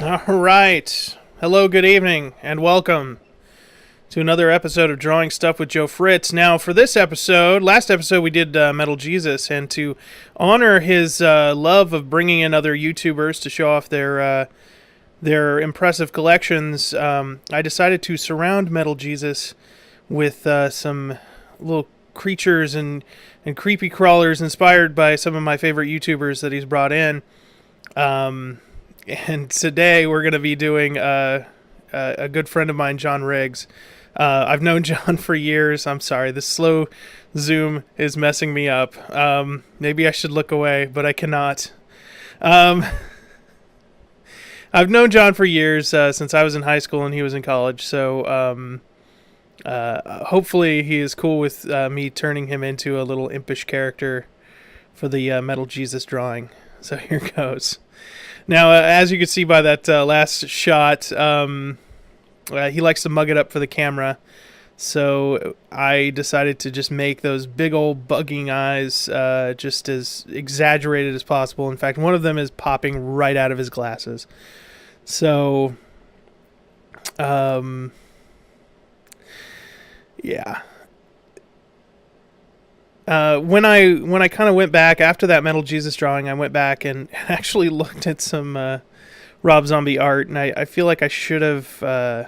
All right. Hello, good evening, and welcome to another episode of Drawing Stuff with Joe Fritz. Now, for this episode, last episode we did Metal Jesus, and to honor his love of bringing in other YouTubers to show off their impressive collections, I decided to surround Metal Jesus with some little creatures and creepy crawlers inspired by some of my favorite YouTubers that he's brought in. And today we're going to be doing a good friend of mine, John Riggs. I've known John for years. I'm sorry, this slow zoom is messing me up. Maybe I should look away, but I cannot. I've known John for years, since I was in high school and he was in college. So hopefully he is cool with me turning him into a little impish character for the Metal Jesus drawing. So here goes. Now, as you can see by that last shot, he likes to mug it up for the camera. So I decided to just make those big old bugging eyes just as exaggerated as possible. In fact, one of them is popping right out of his glasses. So, yeah. When I kind of went back after that Metal Jesus drawing, I went back and actually looked at some Rob Zombie art, and I feel like I should have I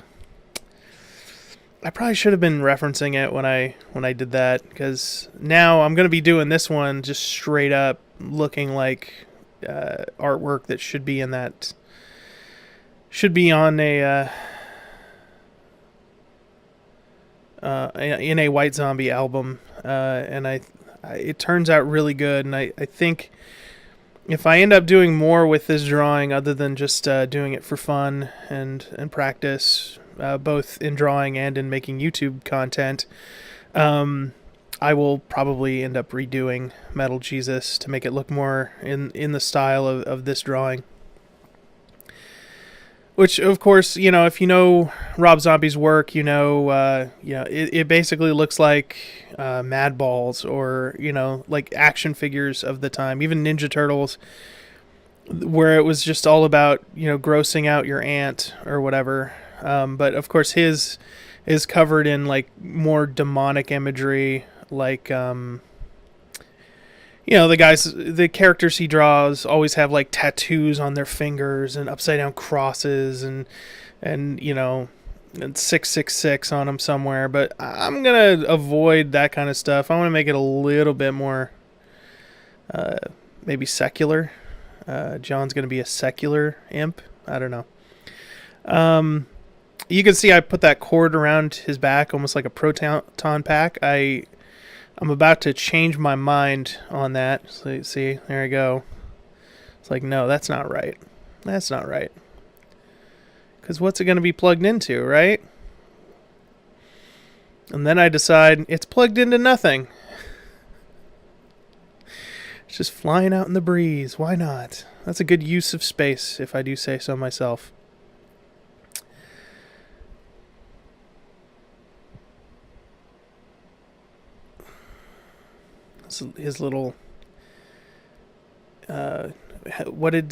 probably should have been referencing it when I did that, because now I'm going to be doing this one just straight up looking like artwork that should be on a in a White Zombie album, and it turns out really good, and I think if I end up doing more with this drawing other than just doing it for fun and practice, both in drawing and in making YouTube content, I will probably end up redoing Metal Jesus to make it look more in the style of this drawing. Which, of course, if you know Rob Zombie's work, it basically looks like Mad Balls or, like action figures of the time, even Ninja Turtles, where it was just all about, grossing out your aunt or whatever. But, of course, his is covered in, like, more demonic imagery, like, the characters he draws always have like tattoos on their fingers and upside down crosses and 666 on them somewhere. But I'm going to avoid that kind of stuff. I want to make it a little bit more, maybe secular. John's going to be a secular imp. I don't know. You can see I put that cord around his back, almost like a proton pack. I'm about to change my mind on that. So, see, there I go. It's like, no, that's not right. That's not right. Because what's it going to be plugged into, right? And then I decide it's plugged into nothing. It's just flying out in the breeze. Why not? That's a good use of space, if I do say so myself. His little what did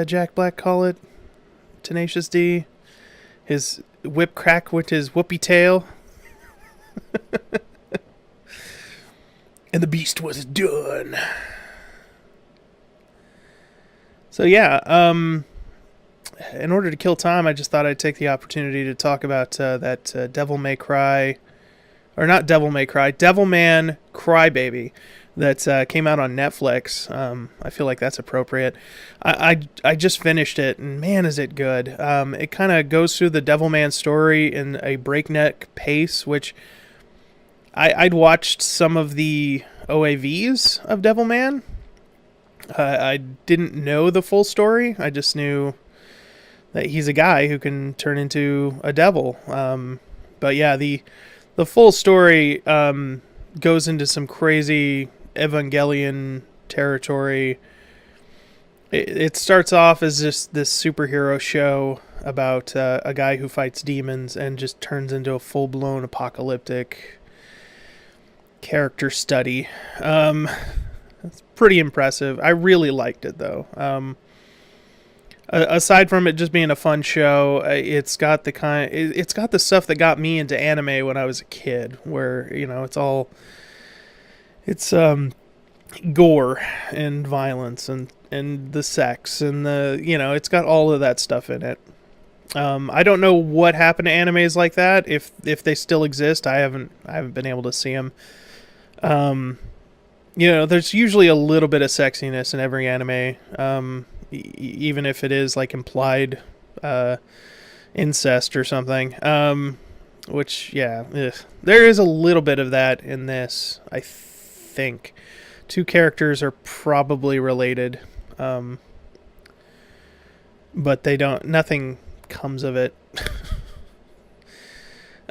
Jack Black call it? Tenacious D, his whip crack with his whoopee tail. And the beast was done. So yeah, in order to kill time, I just thought I'd take the opportunity to talk about that Devil May Cry, or not Devil May Cry, Devilman Crybaby that came out on Netflix. I feel like that's appropriate. I just finished it, and man, is it good. It kind of goes through the Devilman story in a breakneck pace, which I'd watched some of the OAVs of Devilman. I didn't know the full story. I just knew that he's a guy who can turn into a devil. But yeah, the full story goes into some crazy Evangelion territory. It starts off as just this superhero show about a guy who fights demons and just turns into a full-blown apocalyptic character study. That's pretty impressive. I really liked it though. Aside from it just being a fun show, it's got it's got the stuff that got me into anime when I was a kid, where it's gore and violence and the sex and it's got all of that stuff in it. I don't know what happened to animes like that, if they still exist. I haven't been able to see them. There's usually a little bit of sexiness in every anime, even if it is like implied incest or something. Which, yeah, there is a little bit of that in this, I think. Two characters are probably related, but nothing comes of it.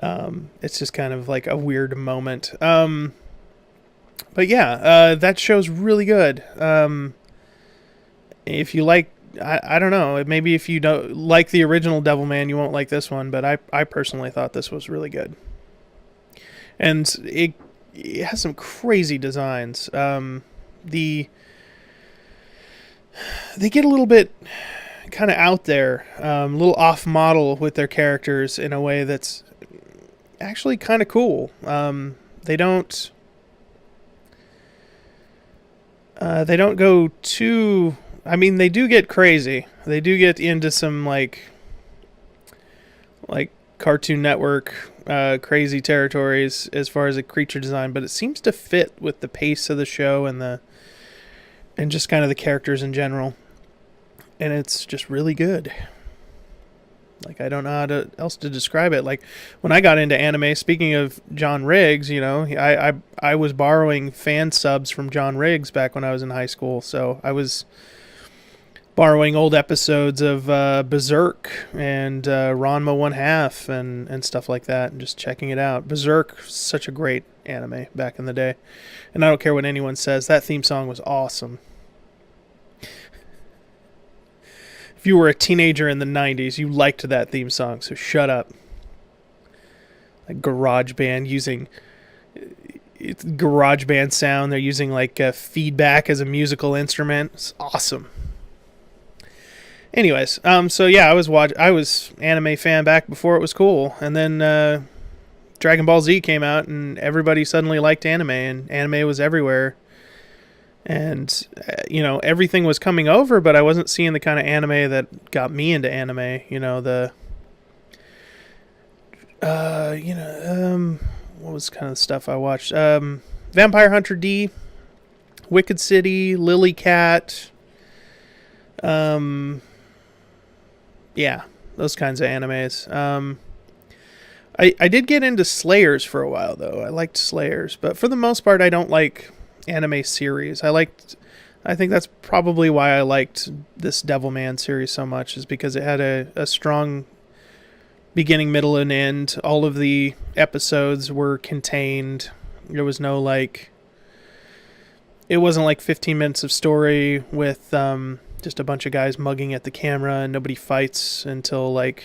It's just kind of like a weird moment. But yeah, that show's really good. If you like, I don't know, maybe if you don't like the original Devilman, you won't like this one, but I personally thought this was really good. And it has some crazy designs. They get a little bit kind of out there, a little off model with their characters in a way that's actually kind of cool. They don't go too. I mean, they do get crazy. They do get into some like Cartoon Network crazy territories as far as a creature design, but it seems to fit with the pace of the show and just kind of the characters in general. And it's just really good. Like, I don't know how else to describe it. Like, when I got into anime, speaking of John Riggs, I was borrowing fan subs from John Riggs back when I was in high school. So I was borrowing old episodes of Berserk and Ranma 1/2 and stuff like that, and just checking it out. Berserk, such a great anime back in the day. And I don't care what anyone says, that theme song was awesome. If you were a teenager in the 90s, you liked that theme song, so shut up. Like GarageBand it's GarageBand sound. They're using like feedback as a musical instrument. It's awesome. Anyways, so yeah, I was anime fan back before it was cool, and then Dragon Ball Z came out, and everybody suddenly liked anime, and anime was everywhere. And, everything was coming over, but I wasn't seeing the kind of anime that got me into anime. What was kind of stuff I watched? Vampire Hunter D, Wicked City, Lily Cat. Yeah, those kinds of animes. I did get into Slayers for a while, though. I liked Slayers, but for the most part, I don't like anime series. I think that's probably why I liked this Devilman series so much, is because it had a strong beginning, middle, and end. All of the episodes were contained. There was no it wasn't like 15 minutes of story with just a bunch of guys mugging at the camera and nobody fights until about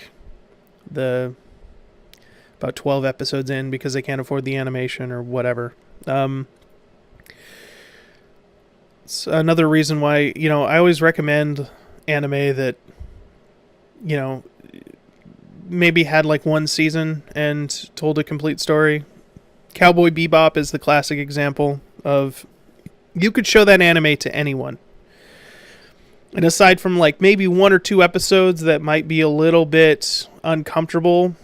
12 episodes in because they can't afford the animation or whatever. It's another reason why, I always recommend anime that, maybe had one season and told a complete story. Cowboy Bebop is the classic example of, you could show that anime to anyone. And aside from maybe one or two episodes that might be a little bit uncomfortable,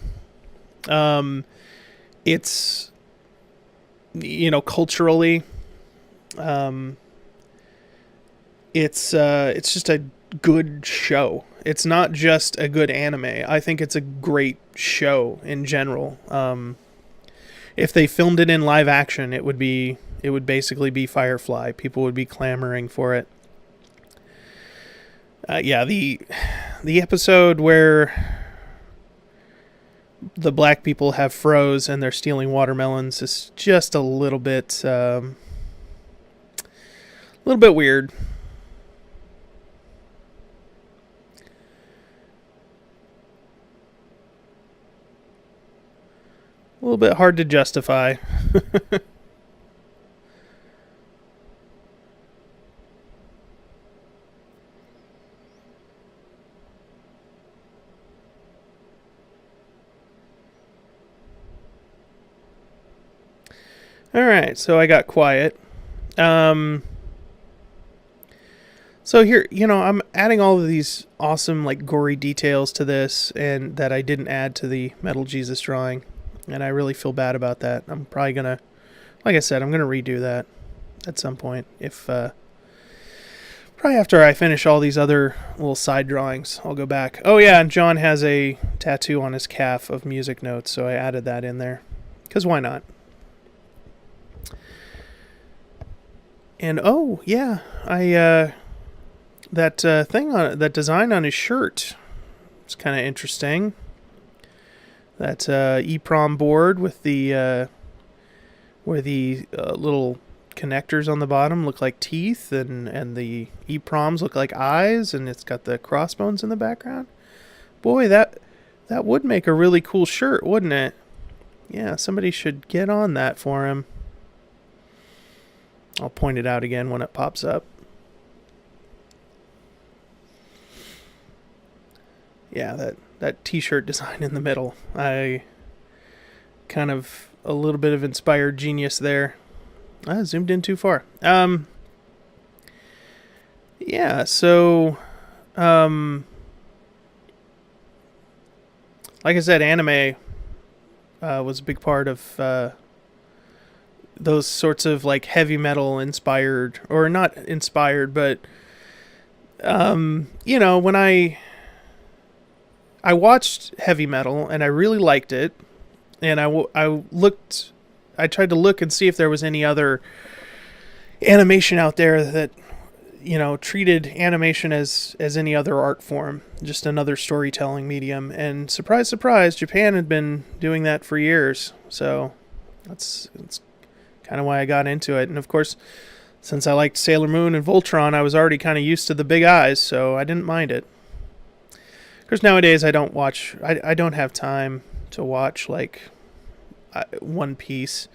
it's, culturally, it's just a good show. It's not just a good anime. I think it's a great show in general. If they filmed it in live action, it would basically be Firefly. People would be clamoring for it. Yeah, the episode where the black people have froze and they're stealing watermelons is just a little bit weird. A little bit hard to justify. All right, so I got quiet. So here, I'm adding all of these awesome, like, gory details to this, and that I didn't add to the Metal Jesus drawing, and I really feel bad about that. I'm probably gonna, like I said, I'm gonna redo that at some point. If probably after I finish all these other little side drawings, I'll go back. Oh yeah, and John has a tattoo on his calf of music notes, so I added that in there, because why not? And oh yeah, I that thing on that design on his shirt. It's kind of interesting. That EEPROM board with the where the little connectors on the bottom look like teeth, and the EEPROMs look like eyes, and it's got the crossbones in the background. Boy, that would make a really cool shirt, wouldn't it? Yeah, somebody should get on that for him. I'll point it out again when it pops up. Yeah, that t-shirt design in the middle. I kind of a little bit of inspired genius there. I zoomed in too far. Yeah, so like I said, anime was a big part of those sorts of like heavy metal inspired, or not inspired, but when I watched heavy metal and I really liked it, and I tried to look and see if there was any other animation out there that treated animation as any other art form, just another storytelling medium. And surprise, surprise, Japan had been doing that for years. So that's kind of why I got into it. And of course, since I liked Sailor Moon and Voltron, I was already kind of used to the big eyes, so I didn't mind it. Of course, nowadays I don't have time to watch like One Piece.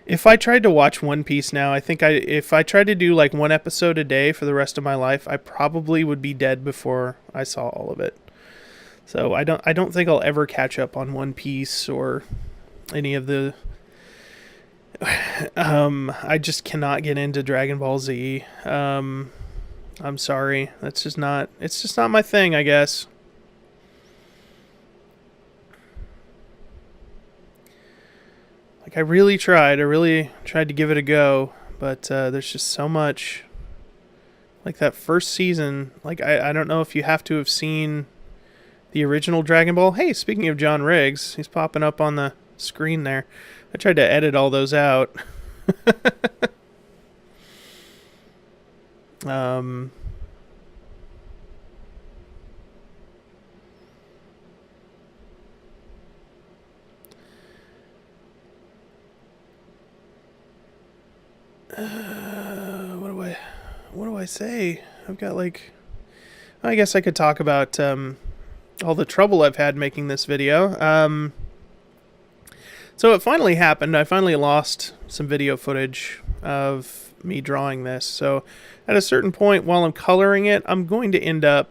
If I tried to watch One Piece now, I think if I tried to do like one episode a day for the rest of my life, I probably would be dead before I saw all of it. So I don't think I'll ever catch up on One Piece or any of the I just cannot get into Dragon Ball Z. I'm sorry. It's just not my thing, I guess. Like, I really tried to give it a go, but there's just so much. Like, that first season, like, I don't know if you have to have seen the original Dragon Ball. Hey, speaking of John Riggs, he's popping up on the screen there. I tried to edit all those out. What do I say? I've got like, I guess I could talk about all the trouble I've had making this video. So it finally happened. I finally lost some video footage of me drawing this. So at a certain point while I'm coloring it, I'm going to end up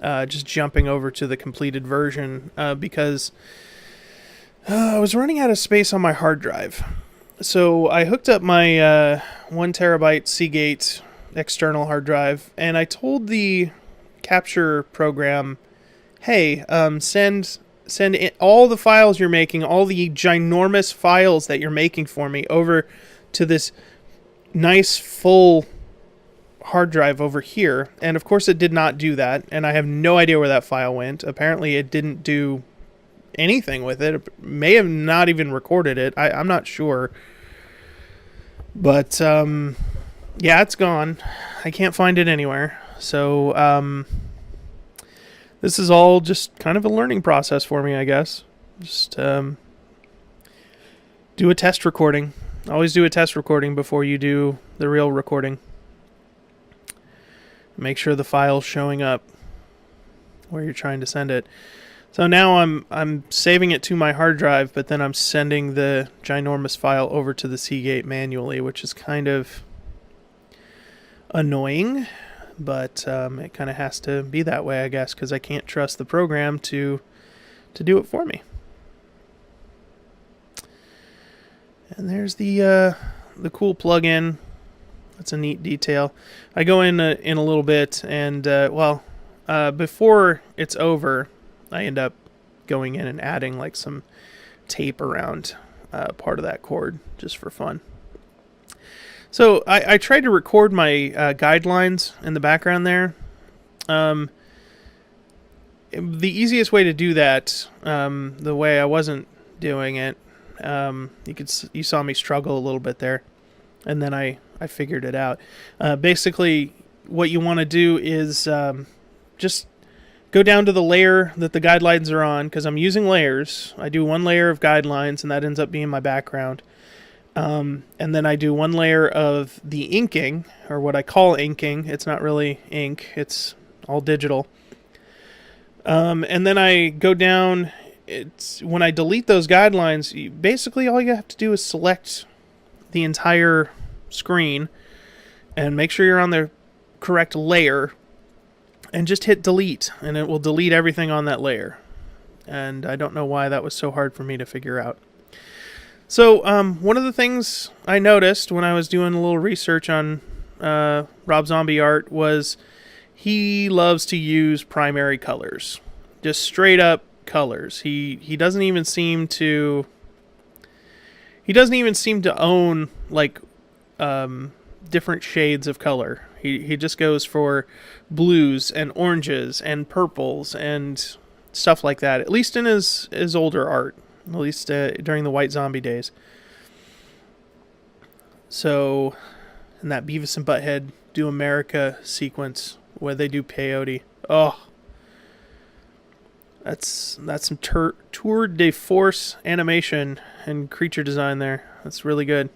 just jumping over to the completed version because I was running out of space on my hard drive. So I hooked up my 1 terabyte Seagate external hard drive, and I told the capture program, hey, send all the files you're making, all the ginormous files that you're making for me over to this nice full hard drive over here. And of course it did not do that, and I have no idea where that file went. Apparently it didn't do anything with it. It may have not even recorded it. I'm not sure. But yeah, it's gone. I can't find it anywhere. So this is all just kind of a learning process for me, I guess. Just do a test recording. Always do a test recording before you do the real recording. Make sure the file's showing up where you're trying to send it. So now I'm saving it to my hard drive, but then I'm sending the ginormous file over to the Seagate manually, which is kind of annoying, but it kind of has to be that way, I guess, because I can't trust the program to do it for me. And there's the cool plug-in. That's a neat detail. I go in a little bit, and before it's over, I end up going in and adding like some tape around part of that cord just for fun. So I tried to record my guidelines in the background there. The easiest way to do that, the way I wasn't doing it, you saw me struggle a little bit there, and then I figured it out. Basically, what you want to do is just go down to the layer that the guidelines are on, because I'm using layers. I do one layer of guidelines, and that ends up being my background. And then I do one layer of the inking, or what I call inking. It's not really ink, it's all digital. And then I go down. When I delete those guidelines, basically all you have to do is select the entire screen and make sure you're on the correct layer and just hit delete, and it will delete everything on that layer. And I don't know why that was so hard for me to figure out. So one of the things I noticed when I was doing a little research on Rob Zombie art was he loves to use primary colors, just straight up colors. He doesn't even seem to own like different shades of color. He just goes for blues and oranges and purples and stuff like that, at least in his older art, at least during the White Zombie days. So in that Beavis and Butthead Do America sequence where they do peyote, that's some tour de force animation and creature design there. That's really good.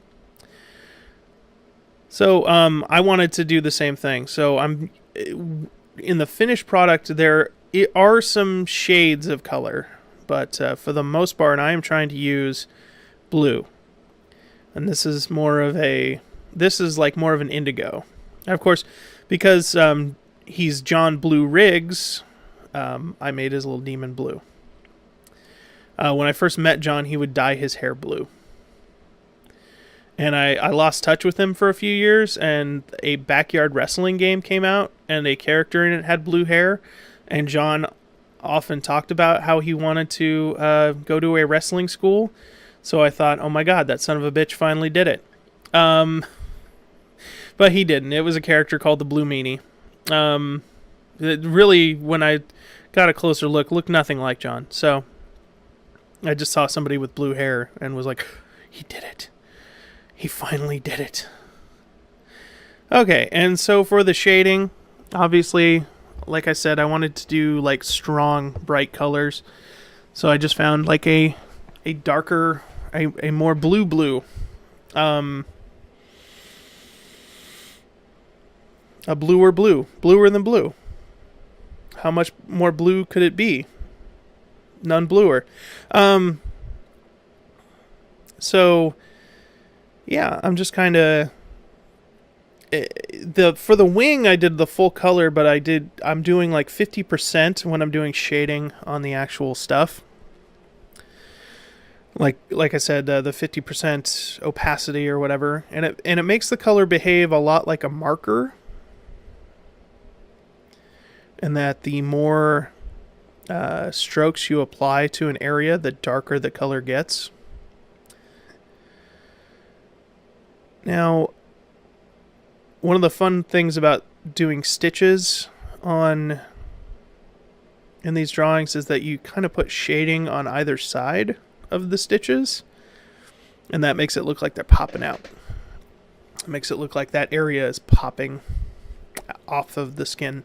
So I wanted to do the same thing. So I'm in the finished product. There are some shades of color, but for the most part, I am trying to use blue, and this is more of an indigo. Of course, because he's John Blue Riggs, I made his little demon blue. When I first met John, he would dye his hair blue. And I lost touch with him for a few years, and a backyard wrestling game came out, and a character in it had blue hair, and John often talked about how he wanted to go to a wrestling school. So I thought, oh my god, that son of a bitch finally did it. But he didn't. It was a character called the Blue Meanie. It really, when I got a closer look, looked nothing like John. So I just saw somebody with blue hair and was like, he did it. He finally did it. Okay, and so for the shading, obviously, like I said, I wanted to do like strong, bright colors. So I just found like a darker, a more blue. A bluer blue. Bluer than blue. How much more blue could it be? None bluer. So yeah, I'm just kind of for the wing I did the full color, but I'm doing like 50% when I'm doing shading on the actual stuff. Like I said, the 50% opacity or whatever, and it makes the color behave a lot like a marker. And that the more strokes you apply to an area, the darker the color gets. Now, one of the fun things about doing stitches in these drawings is that you kind of put shading on either side of the stitches, and that makes it look like they're popping out. It makes it look like that area is popping off of the skin.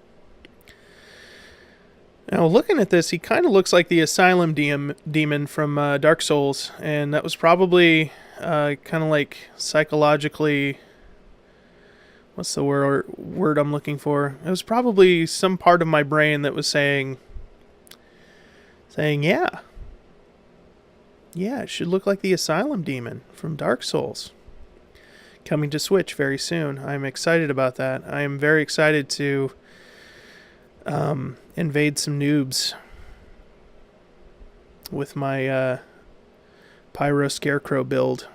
Now, looking at this, he kind of looks like the Asylum demon from Dark Souls, and that was probably kind of like psychologically, what's the word I'm looking for? It was probably some part of my brain that was saying, yeah, it should look like the Asylum demon from Dark Souls. Coming to Switch very soon. I'm excited about that. I am very excited to invade some noobs with my Pyro Scarecrow build.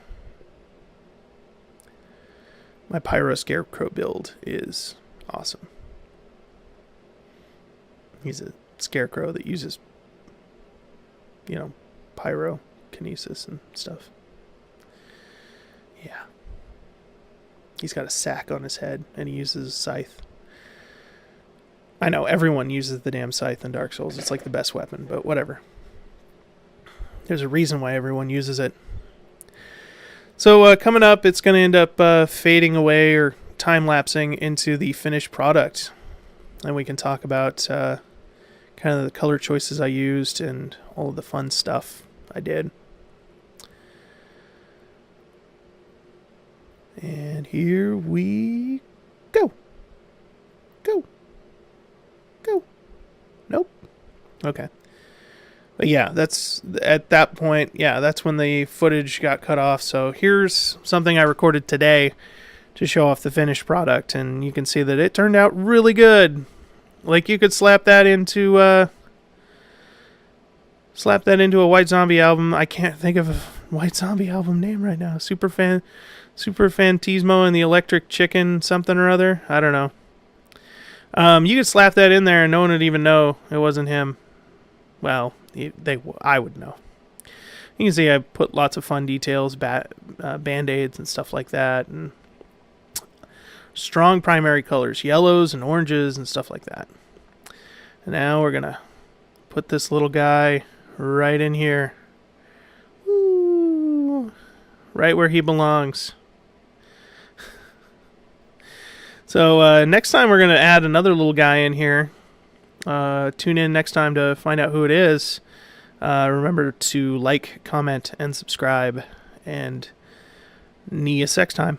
my Pyro Scarecrow build is awesome. He's a scarecrow that uses, pyrokinesis and stuff. Yeah. He's got a sack on his head, and he uses a scythe. I know, everyone uses the damn scythe in Dark Souls. It's like the best weapon, but whatever. There's a reason why everyone uses it. So coming up, it's going to end up fading away or time-lapsing into the finished product. And we can talk about kind of the color choices I used and all of the fun stuff I did. And here we go. Go. Nope. Okay. But yeah, that's at that point, that's when the footage got cut off. So here's something I recorded today to show off the finished product, and you can see that it turned out really good. Like, you could slap that into a White Zombie album. I can't think of a White Zombie album name right now. Super Fantismo and the Electric Chicken something or other. I don't know. You could slap that in there and no one would even know it wasn't him. Well, I would know. You can see I put lots of fun details, band-aids and stuff like that, and strong primary colors, yellows and oranges and stuff like that. And now we're gonna put this little guy right in here. Woo! Right where he belongs. So next time we're gonna add another little guy in here. Tune in next time to find out who it is. Remember to like, comment, and subscribe. And see you next time.